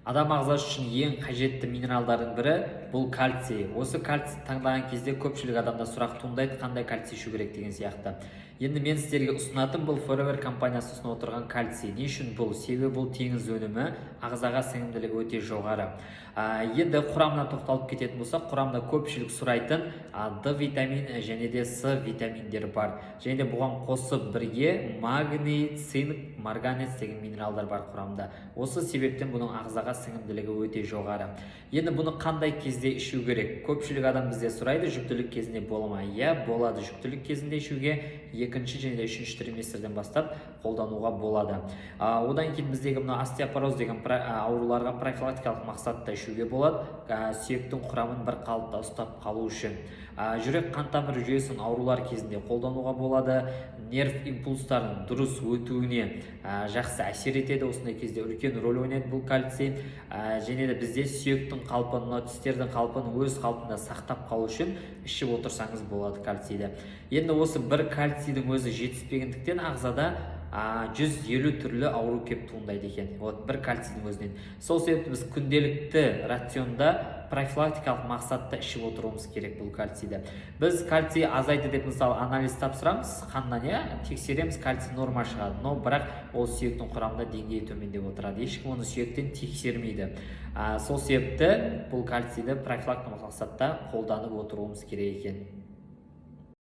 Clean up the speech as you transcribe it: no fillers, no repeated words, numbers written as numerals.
Адам ағзасы үшін ең қажетті минералдардың бірі бұл кальций. Осы кальций таңдаған кезде көпшілік адамда сұрақ туындайды, қандай кальций ішу керек деген сияқты. Енді мен сіздерге ұсынатын бұл Forever компаниясы ұсынып отырған кальций. Не үшін бұл? Себебі бұл теңіз өнімі, ағзаға сіңімділігі өте жоғары. Енді құрамына тоқталып кететін болсақ, құрамда көпшілік сұрайтын D витамині және де С витаминдері бар. Және де бұған қосып бірге магний, цинк, марганец деген минералдар бар құрамда. Осы себептен бұның ағзаға сіңімділігі өте жоғары. Енді бұны қандай кезде ішу керек? Көпшілік адам бізде сұрайды, жүктілік кезінде бола ма? Иә, болады. Жүктілік кезінде ішуге екінші және де үшінші триместрден бастап қолдануға болады. Одан кейін біздегі мына остеопороз деген ауруларға профилактикалық мақсатта ішуге болады. Сүйектің құрамын бір қалыпта ұстап қалу үшін. Жүрек қан тамыр жүйесінің аурулар кезінде қолдануға болады. Нерв импульстарының дұрыс өтуіне жақсы әсер етеді. Осындай кезде үлкен рөл ойнайды бұл кальций. Және де бізде сүйектің қалпын, тістердің қалпын өз қалпында сақтап қалу үшін ішіп отырсаңыз болады кальцийді. Енді осы бір кальцийдің өзі жетіспегендіктен ағзада 150 түрлі ауру кеп туындайды екен. Бір кальцийдің өзінен. Сол себепті біз күнделікті рационда профилактикалық мақсатта ішіп отыруымыз керек бұл кальцийді. Біз кальций азайды деп мысалы анализ тапсырамыз, қаннан тексереміз, кальций норма шығады. Но бірақ ол сүйектің құрамында деңгейі төмендеп отырады. Ешкім оны сүйектен тексермейді. Сол себепті бұл кальцийді профилактикалық мақсатта қолданып отыруымыз керек екен.